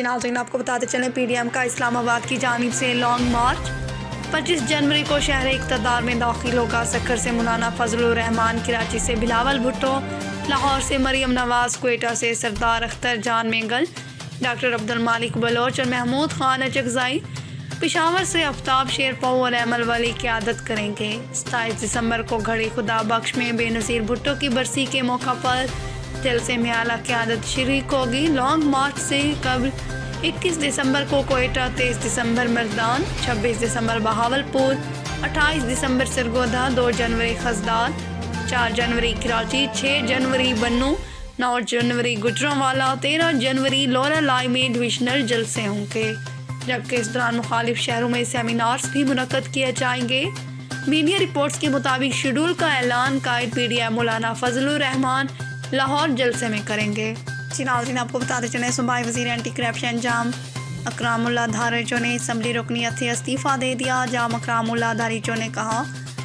جی ناظرین، آپ کو بتاتے چلیں پی ڈی ایم کا اسلام آباد کی جانب سے لانگ مارچ 25 جنوری کو شہر اقتدار میں داخل ہوگا۔ سکھر سے مولانا فضل الرحمان، کراچی سے بلاول بھٹو، لاہور سے مریم نواز، کوئٹہ سے سردار اختر جان مینگل، ڈاکٹر عبدالمالک بلوچ اور محمود خان اچکزائی، پشاور سے آفتاب شیرپاؤ اور ایمل ولی قیادت کریں گے۔ 27 دسمبر کو گھڑی خدا بخش میں بے نظیر بھٹو کی برسی کے موقع پر جلسے میں اعلیٰ قیادت شریک ہوگی۔ لانگ مارچ سے قبل 21 دسمبر کو کوئٹہ، 23 دسمبر مردان، 26 دسمبر بہاولپور، 28 دسمبر سرگودا، 2 جنوری خزدار، 4 جنوری کراچی، 6 جنوری بنوں، 9 جنوری گجرانوالہ، 13 جنوری لورا لائی میں ڈویژنل جلسے ہوں گے، جبکہ اس دوران مخالف شہروں میں سیمینارز بھی منعقد کیے جائیں گے۔ میڈیا رپورٹس کے مطابق شیڈول کا اعلان قائد پی ڈی ایم مولانا فضل الرحمان لاہور جلسے میں کریں گے۔ جی ناظرین، آپ کو بتاتے چلیں صوبائی وزیر اینٹی کرپشن جام اکرام اللہ دھاریچو نے اسمبلی رکنیت سے استعفیٰ دے دیا۔ جام اکرام اللہ دھاریچو نے کہا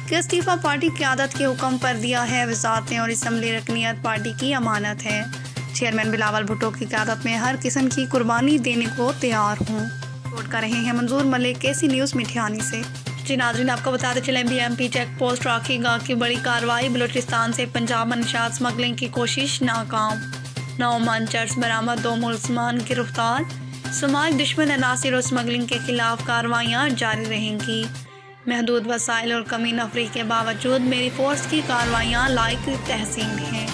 کہ استعفیٰ پارٹی قیادت کے حکم پر دیا ہے۔ وزارتیں اور اسمبلی رکنیت پارٹی کی امانت ہے۔ چیئرمین بلاول بھٹو کی قیادت میں ہر قسم کی قربانی دینے کو تیار ہوں۔ رپورٹ کر رہے ہیں منظور ملک، کیسی نیوز مٹھیانی سے۔ جی ناظرین، آپ کو بتاتے چلیں B M P check post Rakhi Gaj کی بڑی کارروائی، بلوچستان سے پنجاب منشیات اسمگلنگ کی کوشش ناکام، 9 من چرس برآمد، 2 ملزمان گرفتار۔ سماج دشمن عناصر اور اسمگلنگ کے خلاف کارروائیاں جاری رہیں گی۔ محدود وسائل اور کمی نفری کے باوجود میری فورس کی کارروائیاں لائق تحسین ہیں۔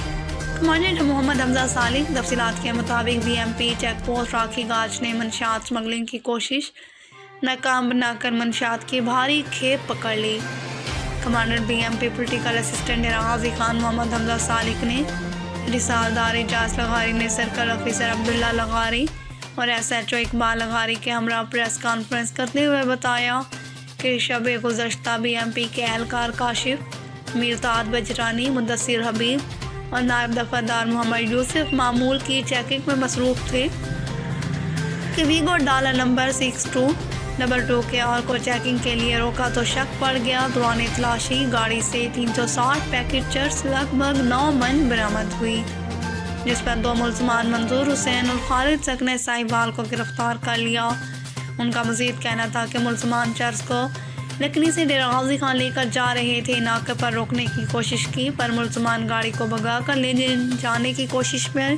کمانڈنٹ محمد حمزہ صالح تفصیلات کے مطابق B M P check post Rakhi Gaj نے منشیات اسمگلنگ کی کوشش ناکام بنا کر منشیات کی بھاری کھیپ پکڑ لی۔ Commander B M P political assistant Dera Ghazi Khan Muhammad Hamza Saleh نے، رسالدار اعجاز لغاری نے، سرکل آفیسر عبداللہ لغاری اور ایس ایچ او اقبال لغاری کے ہمراہ پریس کانفرنس کرتے ہوئے بتایا کہ شب گزشتہ بی ایم پی کے اہلکار کاشف میرطاعت بجرانی، مدثر حبیب اور نائب دفعہ محمد یوسف معمول کی چیکنگ میں مصروف تھے کہ ویگو ڈالا نمبر 6222 کے اور کو چیکنگ کے لیے روکا تو شک پڑ گیا۔ دوران تلاشی گاڑی سے 360 پیکٹ چرس لگ بھگ 9 من برآمد ہوئی، جس پر 2 ملزمان منظور حسین اور خالد سک نے ساہیوال کو گرفتار کر لیا۔ ان کا مزید کہنا تھا کہ ملزمان چرس کو لکھنی سے ڈیرہ غازی خان لے کر جا رہے تھے۔ ناکے پر روکنے کی کوشش کی پر ملزمان گاڑی کو بھگا کر لے جانے کی کوشش میں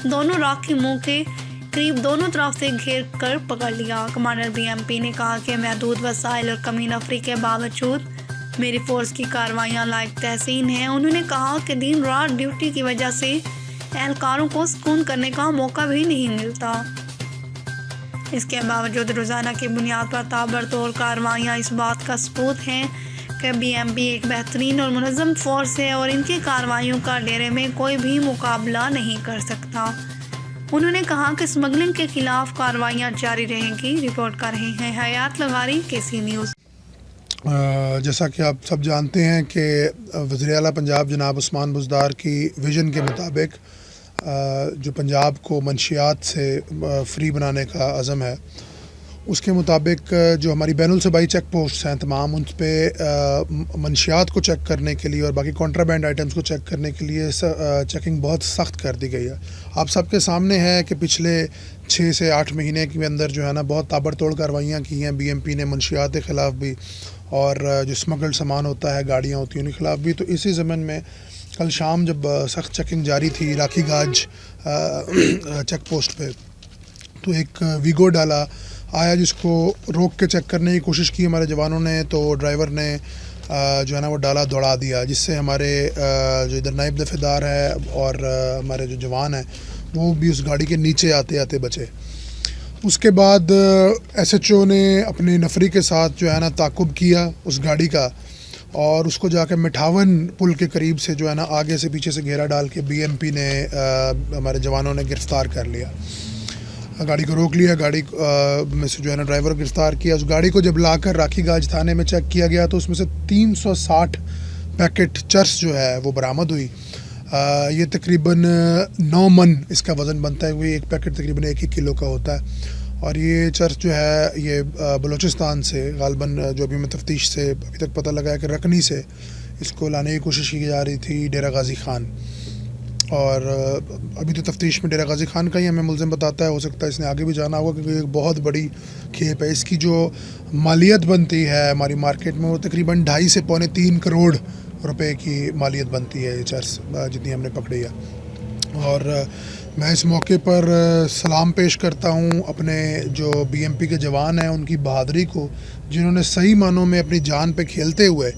دونوں راکھی منہ کے قریب دونوں طرف سے گھیر کر پکڑ لیا۔ کمانڈر بی ایم پی نے کہا کہ محدود وسائل اور کمی نفری کے باوجود میری فورس کی کارروائیاں لائق تحسین ہیں۔ انہوں نے کہا کہ دن رات ڈیوٹی کی وجہ سے اہلکاروں کو سکون کرنے کا موقع بھی نہیں ملتا۔ اس کے باوجود روزانہ کی بنیاد پر تابڑتوڑ کارروائیاں اس بات کا ثبوت ہیں کہ بی ایم پی ایک بہترین اور منظم فورس ہے اور ان کی کارروائیوں کا ڈیرے میں کوئی بھی مقابلہ نہیں کر سکتا۔ انہوں نے کہا کہ اسمگلنگ کے خلاف کارروائیاں جاری رہیں گی۔ رپورٹ کر رہے ہیں حیات لغاری، کیسی نیوز۔ جیسا کہ آپ سب جانتے ہیں کہ وزیر اعلیٰ پنجاب جناب عثمان بزدار کی ویژن کے مطابق جو پنجاب کو منشیات سے فری بنانے کا عزم ہے، اس کے مطابق جو ہماری بین الصوبائی چیک پوسٹس ہیں تمام، ان پہ منشیات کو چیک کرنے کے لیے اور باقی کنٹرابینڈ آئٹمس کو چیک کرنے کے لیے چیکنگ بہت سخت کر دی گئی ہے۔ آپ سب کے سامنے ہے کہ پچھلے 6 سے 8 مہینے کے اندر جو ہے نا بہت تابڑتوڑ کارروائیاں کی ہیں بی ایم پی نے منشیات کے خلاف بھی، اور جو اسمگلڈ سامان ہوتا ہے، گاڑیاں ہوتی ہیں، ان کے خلاف بھی۔ تو اسی ضمن میں کل شام جب سخت چیکنگ جاری تھی راکھی گاج چیک پوسٹ پہ، تو ایک ویگو ڈالا آیا جس کو روک کے چیک کرنے کی کوشش کی ہمارے جوانوں نے، تو ڈرائیور نے جو ہے نا وہ ڈالا دوڑا دیا، جس سے ہمارے جو ادھر نائب دفعہ دار ہے اور ہمارے جو جوان ہیں وہ بھی اس گاڑی کے نیچے آتے آتے بچے۔ اس کے بعد ایس ایچ او نے اپنی نفری کے ساتھ جو ہے نا تعاقب کیا اس گاڑی کا، اور اس کو جا کے مٹھاون پل کے قریب سے جو ہے نا آگے سے پیچھے سے گھیرا ڈال کے بی ایم پی نے ہمارے جوانوں نے گرفتار کر لیا، گاڑی کو روک لیا، گاڑی میں سے جو ہے نا ڈرائیور کو گرفتار کیا۔ اس گاڑی کو جب لا کر راکھی گاج تھانے میں چیک کیا گیا تو اس میں سے 360 پیکٹ چرس جو ہے وہ برآمد ہوئی۔ یہ تقریباً 9 من اس کا وزن بنتا ہے، وہ ایک پیکٹ تقریباً 1 کلو کا ہوتا ہے، اور یہ چرس جو ہے یہ بلوچستان سے غالباً جو ابھی میں تفتیش سے ابھی تک پتہ لگا ہے کہ رکنی سے اس کو لانے کی کوشش کی جا رہی تھی ڈیرہ غازی خان۔ اور ابھی تو تفتیش میں ڈیرہ غازی خان کا ہی ہمیں ملزم بتاتا ہے، ہو سکتا ہے اس نے آگے بھی جانا ہوگا، کیونکہ ایک بہت بڑی کھیپ ہے۔ اس کی جو مالیت بنتی ہے ہماری مارکیٹ میں وہ تقریباً 2.5 سے 3 کروڑ روپے کی مالیت بنتی ہے یہ چرس جتنی ہم نے پکڑی ہے۔ اور میں اس موقع پر سلام پیش کرتا ہوں اپنے جو BMP کے جوان ہیں ان کی بہادری کو، جنہوں نے صحیح معنوں میں اپنی جان پہ کھیلتے ہوئے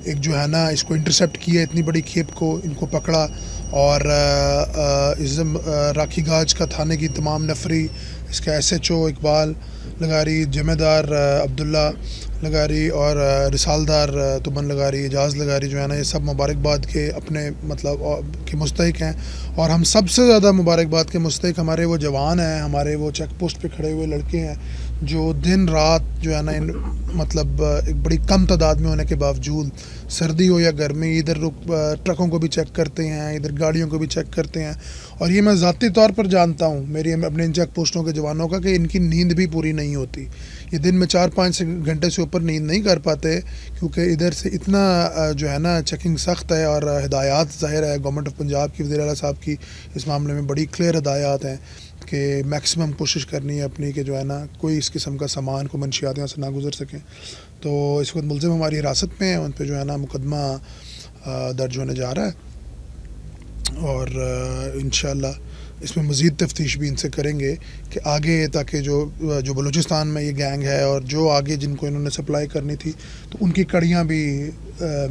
ایک جو ہے نا اس کو انٹرسیپٹ کیا، اتنی بڑی کھیپ کو ان کو پکڑا، اور راکھی گاج کا تھانے کی تمام نفری، اس کا SHO اقبال لگاری، ذمہ دار عبداللہ لگاری اور رسالدار تمن لگاری، اعجاز لگاری جو ہے نا، یہ سب مبارکباد کے اپنے مطلب کے مستحق ہیں۔ اور ہم سب سے زیادہ مبارکباد کے مستحق ہمارے وہ جوان ہیں، ہمارے وہ چیک پوسٹ پہ کھڑے ہوئے لڑکے ہیں جو دن رات جو ہے نا مطلب ایک بڑی کم تعداد میں ہونے کے باوجود سردی ہو یا گرمی ادھر ٹرکوں کو بھی چیک کرتے ہیں، ادھر گاڑیوں کو بھی چیک کرتے ہیں۔ اور یہ میں ذاتی طور پر جانتا ہوں میری اپنے ان چیک پوسٹوں کے جوانوں کا کہ ان کی نیند بھی پوری نہیں ہوتی، یہ دن میں 4-5 گھنٹے سے اوپر نیند نہیں کر پاتے، کیونکہ ادھر سے اتنا جو ہے نا چیکنگ سخت ہے، اور ہدایات ظاہر ہے گورنمنٹ آف پنجاب کی، وزیر اعلیٰ صاحب کی اس معاملے میں بڑی کلیئر ہدایات ہیں کہ میکسیمم کوشش کرنی ہے اپنی کہ جو ہے نا کوئی اس قسم کا سامان کو منشیات یہاں سے نہ گزر سکیں۔ تو اس وقت ملزم ہماری حراست میں ہیں، ان پہ جو ہے نا مقدمہ درج ہونے جا رہا ہے، اور انشاءاللہ اس میں مزید تفتیش بھی ان سے کریں گے کہ آگے تاکہ جو بلوچستان میں یہ گینگ ہے اور جو آگے جن کو انہوں نے سپلائی کرنی تھی تو ان کی کڑیاں بھی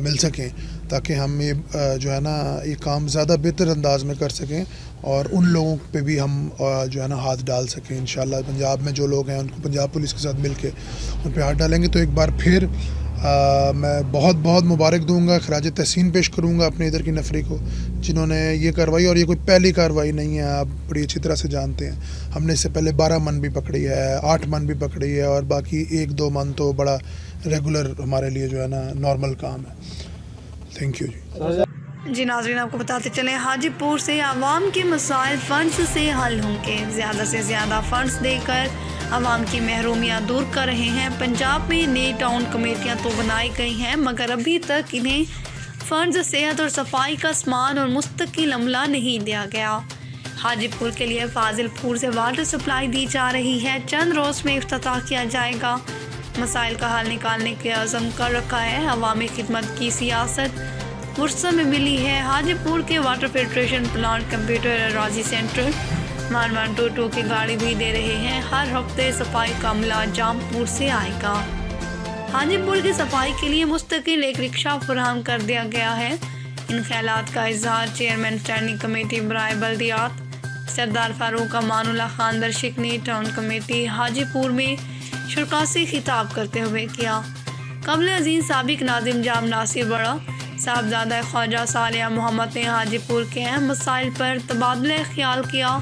مل سکیں، تاکہ ہم یہ جو ہے نا یہ کام زیادہ بہتر انداز میں کر سکیں، اور ان لوگوں پہ بھی ہم جو ہے نا ہاتھ ڈال سکیں انشاءاللہ۔ پنجاب میں جو لوگ ہیں ان کو پنجاب پولیس کے ساتھ مل کے ان پہ ہاتھ ڈالیں گے۔ تو ایک بار پھر میں بہت بہت مبارک دوں گا، خراج تحسین پیش کروں گا اپنے ادھر کی نفری کو جنہوں نے یہ کارروائی، اور یہ کوئی پہلی کارروائی نہیں ہے، آپ بڑی اچھی طرح سے جانتے ہیں، ہم نے اس سے پہلے 12 من بھی پکڑی ہے، 8 من بھی پکڑی ہے، اور باقی 1-2 من تو بڑا ریگولر ہمارے لیے جو ہے نا نارمل کام ہے۔ تھینک یو جی ناظرین، آپ کو بتاتے چلیں حاجی پور سے عوام کے مسائل فنڈز سے حل ہوں گے، زیادہ سے زیادہ فنڈز دے کر عوام کی محرومیاں دور کر رہے ہیں۔ پنجاب میں نئی ٹاؤن کمیٹیاں تو بنائی گئی ہیں، مگر ابھی تک انہیں فنڈز صحت اور صفائی کا سامان اور مستقل عملہ نہیں دیا گیا۔ حاجی پور کے لیے فاضل پور سے واٹر سپلائی دی جا رہی ہے، چند روز میں افتتاح کیا جائے گا۔ مسائل کا حل نکالنے کے عزم کر رکھا ہے، عوامی خدمت کی سیاست ورثہ میں ملی ہے۔ حاجی پور کے واٹر فلٹریشن پلانٹ کمپیوٹر اراضی سینٹر 1122 کی گاڑی بھی دے رہے ہیں، ہر ہفتے صفائی کا عملہ جام پور سے آئے گا۔ حاجی پور کی صفائی کے لیے مستقل ایک رکشہ فراہم کر دیا گیا ہے۔ ان خیالات کا اظہار چیئرمین اسٹینڈنگ کمیٹی برائے بلدیات سردار فاروق امان اللہ خان درشک نے ٹاؤن کمیٹی حاجی پور میں شرکاء سے خطاب کرتے ہوئے کیا۔ قبل ازیں سابق ناظم جام ناصر بڑا صاحبزادہ خواجہ صالح محمد نے حاجی پور کے اہم مسائل پر تبادلہ خیال کیا۔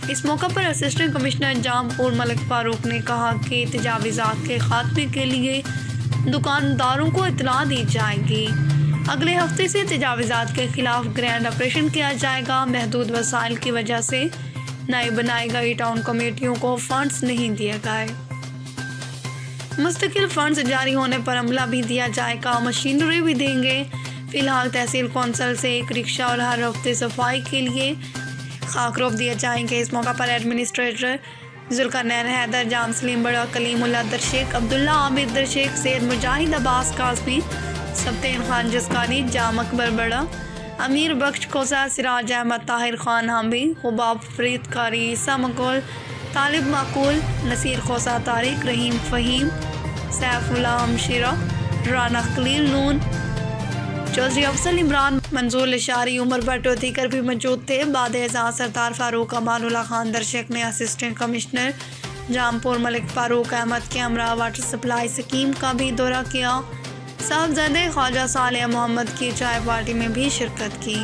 اس موقع پر اسسٹنٹ کمشنر جام پور ملک فاروق نے کہا کہ تجاوزات کے خاتمے کے لیے دکانداروں کو اطلاع دی جائے گی۔ اگلے ہفتے سے تجاوزات کے خلاف گرینڈ آپریشن کیا جائے گا۔ محدود وسائل کی وجہ سے نئے بنائی گئی ٹاؤن کمیٹیوں کو فنڈز نہیں دیے گئے، مستقل فنڈز جاری ہونے پر عملہ بھی دیا جائے گا، مشینری بھی دیں گے۔ فی الحال تحصیل کونسل سے ایک رکشہ اور ہر ہفتے صفائی کے لیے خاکروب دیے جائیں گے۔ اس موقع پر ایڈمنسٹریٹر ذوالقرنین حیدر، جام سلیم بڑا، کلیم اللہ درشیخ، عبداللہ عامر درشیخ، سید مجاہد عباس قاسمی، سبطین خان جسکاری، جام اکبر بڑا، امیر بخش کھوسا، سراج احمد طاہر خان حامی، حباب فرید قاری، عیسیٰ مقول، طالب معقول، نصیر کھوسا طارق، رحیم فہیم، سیف اللہ ہمشیرہ، رانا خلیل نون، چودھری افضل عمران، منظور لشاری، عمر بھٹو دیگر بھی موجود تھے۔ بعد ازاں سردار فاروق امان اللہ خان درشک نے اسسٹنٹ کمشنر جام پور ملک فاروق احمد کے ہمراہ واٹر سپلائی اسکیم کا بھی دورہ کیا۔ صاحبزادہ خواجہ صالح محمد کی چائے پارٹی میں بھی شرکت کی۔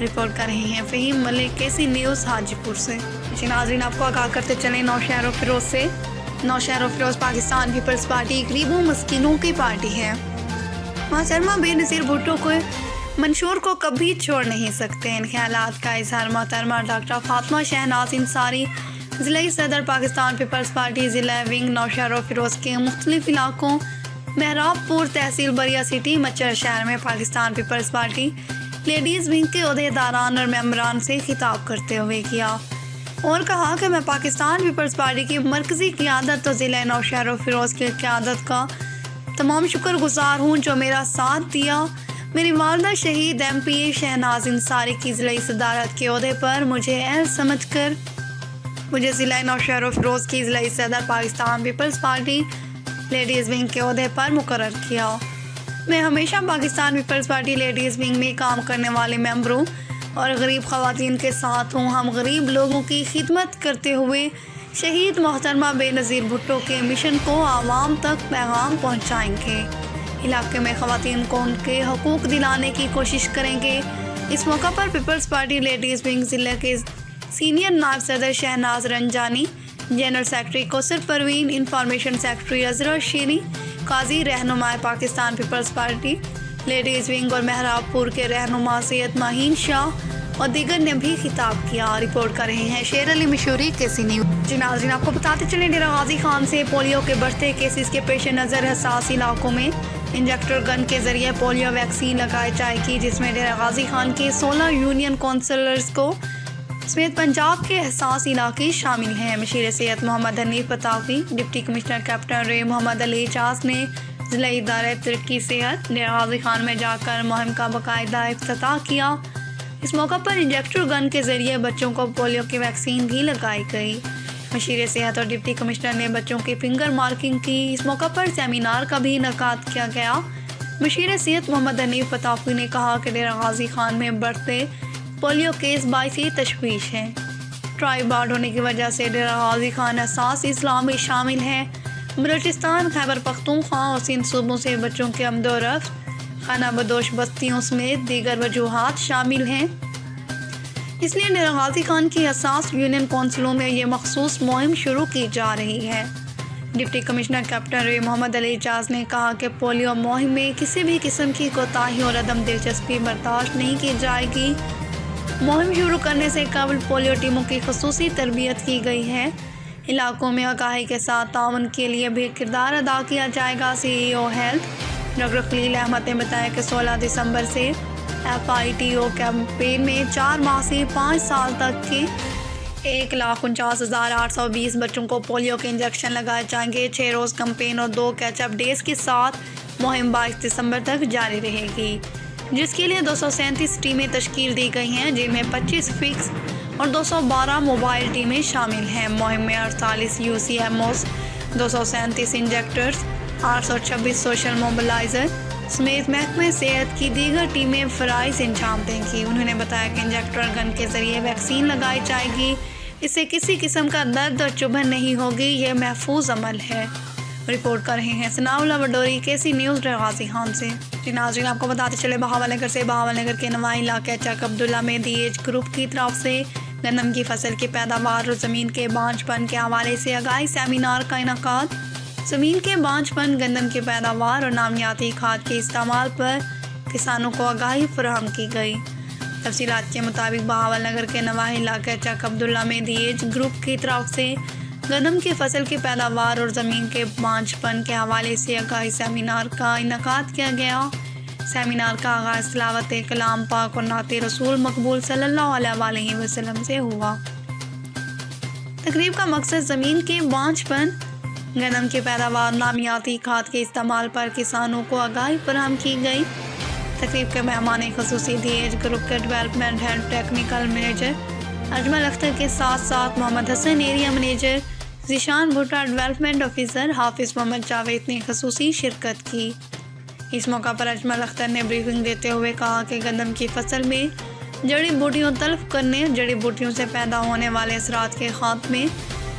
رپورٹ کر رہے ہیں فہیم ملک، کیسی نیوز حاجی پور سے۔ جی ناظرین، آپ کو آگاہ کرتے چلیں نوشہر و فیروز سے۔ نوشہر و فیروز پاکستان پیپلز پارٹی غریبوں مسکینوں کی پارٹی ہے۔ محترمہ بے نظیر بھٹو کو منشور کو کبھی چھوڑ نہیں سکتے۔ ان خیالات کا اظہار محترمہ ڈاکٹر فاطمہ شہناز انصاری، ضلعی صدر پاکستان پیپلز پارٹی ضلع ونگ نوشہر و فیروز کے مختلف علاقوں، محراب پور تحصیل بریا سٹی، مچھر شہر میں پاکستان پیپلز پارٹی لیڈیز ونگ کے عہدیداران اور ممبران سے خطاب کرتے ہوئے کیا اور کہا کہ میں پاکستان پیپلز پارٹی کی مرکزی قیادت اور ضلع نوشہر و فیروز کی قیادت کا تمام شکر گزار ہوں جو میرا ساتھ دیا۔ میری والدہ شہید MP شہناز انصاری کی ضلعی صدارت کے عہدے پر مجھے اہل سمجھ کر مجھے ضلع نوشہر و فیروز کی ضلعی صدر پاکستان پیپلز پارٹی لیڈیز ونگ کے عہدے پر مقرر کیا۔ میں ہمیشہ پاکستان پیپلز پارٹی لیڈیز ونگ میں کام کرنے والے ممبروں اور غریب خواتین کے ساتھ ہوں۔ ہم غریب لوگوں کی خدمت کرتے ہوئے شہید محترمہ بے نظیر بھٹو کے مشن کو عوام تک پیغام پہنچائیں گے۔ علاقے میں خواتین کو ان کے حقوق دلانے کی کوشش کریں گے۔ اس موقع پر پیپلز پارٹی لیڈیز ونگ ضلع کے سینئر نائب صدر Shahnaz Ranjani, general secretary Kausar Parveen, information secretary Azhar Sheri, قاضی رہنما پاکستان پیپلز پارٹی لیڈیز ونگ اور مہراب پور کے رہنما سید ماہین شاہ اور دیگر نے بھی خطاب کیا۔ رپورٹ کر رہے ہیں شیر علی مشوری KC نیوز۔ ناظرین آپ کو بتاتے چلیں ڈیرہ غازی خان سے پولیو کے بڑھتے کیسز کے پیش نظر حساس علاقوں میں انجیکٹر گن کے ذریعے پولیو ویکسین لگائی جائے گی، جس میں ڈیرہ غازی خان کے 16 یونین کونسلرز کو سمیت پنجاب کے حساس علاقے شامل ہیں۔ مشیر صحت محمد حنیف بطافی، ڈپٹی کمشنر کیپٹن رے محمد علی اعجاز نے ضلع ادارہ ترقی صحت ڈیرہ غازی خان میں جا کر مہم کا باقاعدہ افتتاح کیا۔ اس موقع پر انجیکٹر گن کے ذریعے بچوں کو پولیو کی ویکسین بھی لگائی گئی۔ مشیر صحت اور ڈپٹی کمشنر نے بچوں کی فنگر مارکنگ کی۔ اس موقع پر سیمینار کا بھی انعقاد کیا گیا۔ مشیر صحت محمد حنیف بطافی نے کہا کہ ڈیرہ غازی خان میں بڑھتے پولیو کیس باعث تشویش ہیں۔ ٹرائی بارڈ ہونے کی وجہ سے ڈیرہ غازی خان حساس اضلاع میں شامل ہے۔ بلوچستان، خیبر پختونخوا اور سندھ صوبوں سے بچوں کے آمد و رفت، خانہ بدوش بستیوں سمیت دیگر وجوہات شامل ہیں۔ اس لیے ڈیرہ غازی خان کی حساس یونین کونسلوں میں یہ مخصوص مہم شروع کی جا رہی ہے۔ ڈپٹی کمشنر کیپٹن رے محمد علی اعجاز نے کہا کہ پولیو مہم میں کسی بھی قسم کی کوتاہی اور عدم دلچسپی برداشت نہیں کی جائے گی۔ مہم شروع کرنے سے قبل پولیو ٹیموں کی خصوصی تربیت کی گئی ہے۔ علاقوں میں آگاہی کے ساتھ تعاون کے لیے بھی کردار ادا کیا جائے گا۔ CEO ہیلتھ ڈاکٹر خلیل احمد نے بتایا کہ 16 دسمبر سے FITO کیمپین میں 4 ماہ سے 5 سال تک کے 1,49,820 بچوں کو پولیو کے انجیکشن لگائے جائیں گے۔ 6 روز کیمپین اور 2 کیچ اپ ڈیز کے ساتھ مہم 22 دسمبر تک جاری رہے گی، جس کے لیے 237 ٹیمیں تشکیل دی گئی ہیں، جن میں 25 فکس اور 212 موبائل ٹیمیں شامل ہیں۔ مہم میں 48 UCMOs، 237 انجیکٹرز، 826 سوشل موبلائزر سمیت محکمہ صحت کی دیگر ٹیمیں فرائض انجام دیں گی۔ انہوں نے بتایا کہ انجیکٹر گن کے ذریعے ویکسین لگائی جائے گی، اس سے کسی قسم کا درد اور چبھن نہیں ہوگی، یہ محفوظ عمل ہے۔ رپورٹ کر رہے ہیں ثناء اللہ وڈوری KC نیوز ڈیرہ غازی خان سے۔ ناظرین آپ کو بتاتے چلے بہاول نگر سے بہاول نگر کے نواں علاقہ چک عبداللہ میں DH گروپ کی طرف سے گندم کی فصل کی پیداوار اور زمین کے بانجھ پن کے حوالے سے آگاہی سیمینار کا انعقاد۔ زمین کے بانجھ پن، گندم کی پیداوار اور نامیاتی کھاد کے استعمال پر کسانوں کو آگاہی فراہم کی گئی۔ تفصیلات کے مطابق بہاول نگر کے نواں علاقہ چک عبداللہ میں DH گروپ کی طرف سے گندم کی فصل کی پیداوار اور زمین کے بانجھ پن کے حوالے سے آگاہی سیمینار کا انعقاد کیا گیا۔ سیمینار کا آغاز تلاوت کلام پاک اور نعت رسول مقبول صلی اللہ علیہ وسلم سے ہوا۔ تقریب کا مقصد زمین کے بانجھ پن، گندم کی پیداوار، نامیاتی کھاد کے استعمال پر کسانوں کو آگاہی فراہم کی گئی۔ تقریب کے مہمان خصوصی DH گروپ کے development head technical manager Ajmal Akhtar کے ساتھ ساتھ Muhammad Hassan area manager, Zeeshan Bhatta development officer, Hafiz Muhammad Javed نے خصوصی شرکت کی۔ اس موقع پر اجمل اختر نے بریفنگ دیتے ہوئے کہا کہ گندم کی فصل میں جڑی بوٹیوں تلف کرنے، جڑی بوٹیوں سے پیدا ہونے والے اثرات کے خاتمے،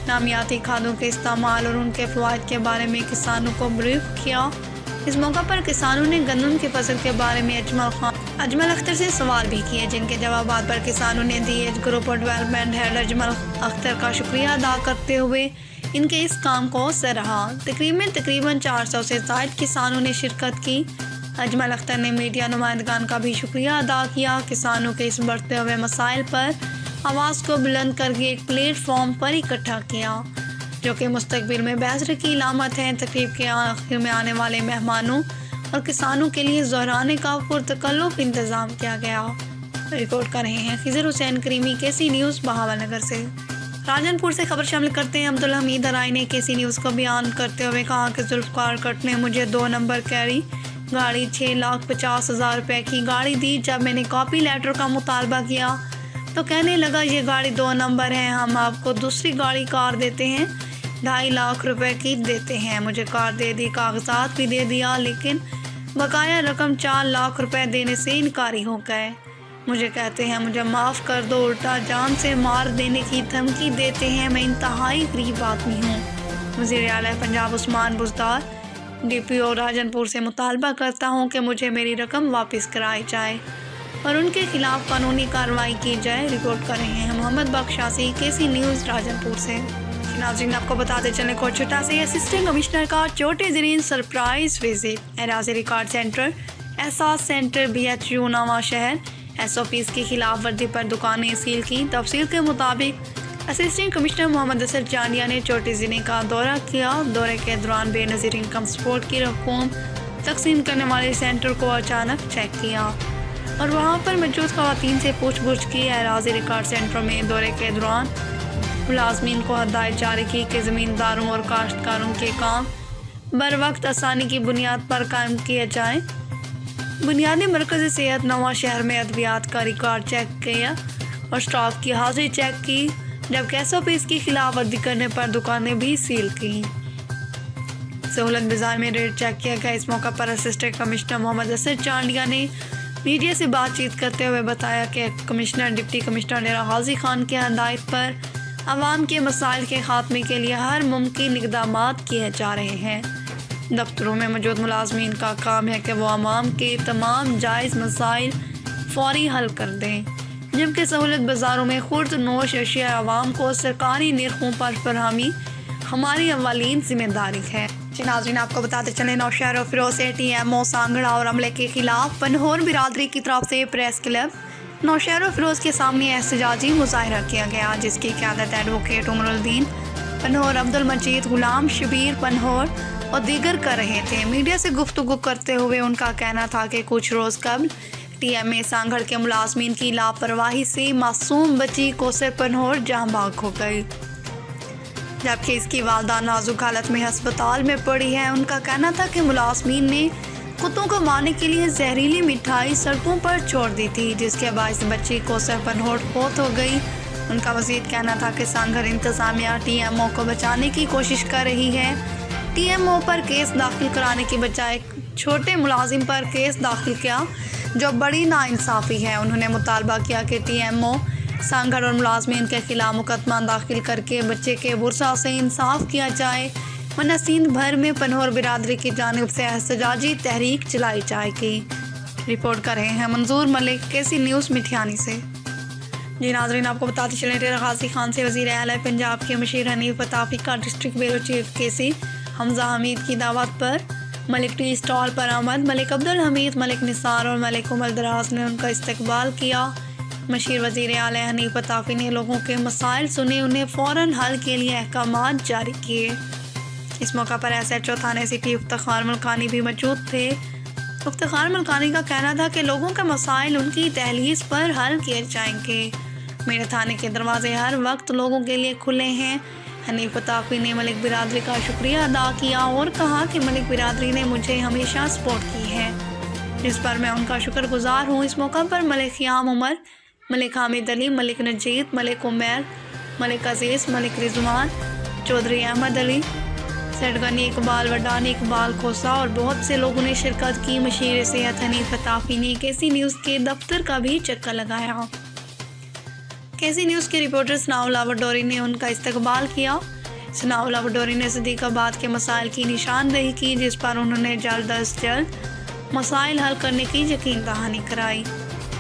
نامیاتی کھادوں کے استعمال اور ان کے فوائد کے بارے میں کسانوں کو بریف کیا۔ اس موقع پر کسانوں نے گندم کی فصل کے بارے میں اجمل اختر سے سوال بھی کیے، جن کے جوابات پر کسانوں نے DH گروپ اور ڈیولپمنٹ ہیڈ اجمل اختر کا شکریہ ادا کرتے ہوئے ان کے اس کام کو سراہا۔ تقریب میں تقریباً 400 سے زائد کسانوں نے شرکت کی۔ اجمل اختر نے میڈیا نمائندگان کا بھی شکریہ ادا کیا، کسانوں کے اس بڑھتے ہوئے مسائل پر آواز کو بلند کر کے ایک پلیٹ فارم پر اکٹھا کیا، جو کہ مستقبل میں بحث کی علامت ہے۔ تقریب کے آخر میں آنے والے مہمانوں اور کسانوں کے لیے زہرانے کا پرتکلف انتظام کیا گیا۔ رپورٹ کر رہے ہیں خضر حسین کریمی، KC نیوز بہاول نگر سے۔ راجن پور سے خبر شامل کرتے ہیں عبدالحمید ارائی نے KC نیوز کو بیان کرتے ہوئے کہا کہ ذوالفقار کٹ نے مجھے 2 نمبر کیری گاڑی 6,50,000 روپے کی گاڑی دی۔ جب میں نے کاپی لیٹر کا مطالبہ کیا تو کہنے لگا یہ گاڑی 2 نمبر ہے، ہم آپ کو دوسری گاڑی کار دیتے ہیں، 2.5 لاکھ روپے کی دیتے ہیں۔ مجھے کار دے دی، کاغذات بھی دے دیا، لیکن بقایا رقم 4 لاکھ روپے دینے سے انکاری ہو گئے۔ مجھے کہتے ہیں مجھے معاف کر دو، الٹا جان سے مار دینے کی دھمکی دیتے ہیں۔ میں انتہائی غریب آدمی ہوں۔ وزیر اعلیٰ پنجاب عثمان بزدار DPO راجن پور سے مطالبہ کرتا ہوں کہ مجھے میری رقم واپس کرائی جائے اور ان کے خلاف قانونی کارروائی کی جائے۔ رپورٹ کر رہے ہیں محمد بخشاسی، KC نیوز راجن پور سے۔ ناظرین آپ کو بتاتے چلیں کوچھٹا سے اسسٹنٹ کمشنر کا چوٹی زرین سرپرائز وزٹ۔ اراضی ریکارڈ سینٹر، احساس سینٹر، BHU نواں شہر SOPs کی خلاف ورزی پر دکانیں سیل کی۔ تفصیل کے مطابق اسسٹنٹ کمشنر محمد اسد چانڈیا نے چوٹی ضلع کا دورہ کیا۔ دورے کے دوران بے نظیر انکم سپورٹ کی رقوم تقسیم کرنے والے سینٹر کو اچانک چیک کیا اور وہاں پر موجود خواتین سے پوچھ گچھ کی۔ اراضی ریکارڈ سینٹر میں دورے کے دوران ملازمین کو ہدایت جاری کی کہ زمینداروں اور کاشتکاروں کے کام بروقت آسانی کی بنیاد پر قائم کیے جائیں۔ بنیادی مرکز صحت نواں شہر میں ادویات کا ریکارڈ چیک کیا اور اسٹاف کی حاضری چیک کی، جبکہ SOPs کی خلاف ورزی کرنے پر دکانیں بھی سیل کی۔ سہولت بازار میں ریڈ چیک کیا گیا۔ اس موقع پر اسسٹنٹ کمشنر محمد اسد چانڈیا نے میڈیا سے بات چیت کرتے ہوئے بتایا کہ کمشنر ڈپٹی کمشنر ڈیرہ غازی خان کی ہدایت پر عوام کے مسائل کے خاتمے کے لیے ہر ممکن اقدامات کیے جا رہے ہیں۔ دفتروں میں موجود ملازمین کا کام ہے کہ وہ عوام کے تمام جائز مسائل فوری حل کر دیں، جبکہ سہولت بازاروں میں خرد نوش اشیاء عوام کو سرکاری نرخوں پر فراہمی ہماری اولین ذمہ داری ہے۔ ناظرین آپ کو بتاتے چلیں نوشہر و فیروز سے TMO سانگھڑا اور عملے کے خلاف پنہور برادری کی طرف سے پریس کلب نوشہر و فیروز کے سامنے احتجاجی مظاہرہ کیا گیا، جس کی قیادت ایڈوکیٹ عمر الدین پنہور، عبد المجید، غلام شبیر پنہور اور دیگر کر رہے تھے۔ میڈیا سے گفتگو کرتے ہوئے ان کا کہنا تھا کہ کچھ روز قبل TMA سانگھڑ کے ملازمین کی لاپرواہی سے معصوم بچی کوثر پنہور جاں بحق ہو گئی، جبکہ اس کی والدہ نازک حالت میں ہسپتال میں پڑی ہے۔ ان کا کہنا تھا کہ ملازمین نے کتوں کو مارنے کے لیے زہریلی مٹھائی سڑکوں پر چھوڑ دی تھی، جس کے باعث بچی کوثر پنہور فوت ہو گئی۔ ان کا مزید کہنا تھا کہ سانگھڑ انتظامیہ TMO کو بچانے کی کوشش کر رہی ہے۔ TMO پر کیس داخل کرانے کی بجائے چھوٹے ملازم پر کیس داخل کیا، جو بڑی ناانصافی ہے۔ انہوں نے مطالبہ کیا کہ TMO سانگھڑ اور ملازمین کے خلاف مقدمہ داخل کر کے بچے کے ورثاء سے انصاف کیا جائے، ورنہ سندھ بھر میں پنہور برادری کی جانب سے احتجاجی تحریک چلائی جائے گی۔ رپورٹ کر رہے ہیں منظور ملک، KC نیوز مٹھیانی سے۔ ناظرین آپ کو بتاتے چلیں ڈیرہ غازی خان سے وزیر اعلیٰ پنجاب کے مشیر حنیف عطافی کا ڈسٹرکٹ بیورو چیف KC حمزہ حمید کی دعوت پر ملک ٹی اسٹال پر آمد۔ ملک عبدالحمید، ملک نثار اور ملک عمر دراز نے ان کا استقبال کیا۔ مشیر وزیر اعلیٰ حنیف عطافی نے لوگوں کے مسائل سنے، انہیں فوراً حل کے لیے احکامات جاری کیے۔ اس موقع پر SHO تھانے سٹی افتخار ملکانی بھی موجود تھے۔ افتخار ملکانی کا کہنا تھا کہ لوگوں کے مسائل ان کی دہلیز پر حل کیے جائیں گے۔ میرے تھانے کے دروازے ہر وقت لوگوں کے لیے کھلے ہیں۔ حنیف عطافی نے ملک برادری کا شکریہ ادا کیا اور کہا کہ ملک برادری نے مجھے ہمیشہ سپورٹ کی ہے، جس پر میں ان کا شکر گزار ہوں۔ اس موقع پر ملک خیام عمر، ملک حامد علی، ملک نجید، ملک عمیر، ملک عزیز، ملک رضوان، چودھری احمد علی، سیٹگنی اقبال، وڈانی اقبال کھوسا اور بہت سے لوگوں نے شرکت کی۔ مشیر صحت حنیف عطافی نے KC نیوز کے دفتر کا بھی چکر لگایا۔ KC نیوز کے رپورٹر ثناء اللہ وڈوری نے ان کا استقبال کیا۔ ثناء اللہ وڈوری نے صدیق آباد کے مسائل کی نشاندہی کی، جس پر انہوں نے جلد از جلد مسائل حل کرنے کی یقین دہانی کرائی۔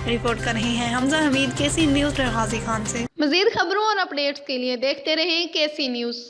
رپورٹ کر رہے ہیں حمزہ حمید، KC نیوز غازی خان سے۔ مزید خبروں اور اپڈیٹس کے لیے دیکھتے رہیں KC نیوز۔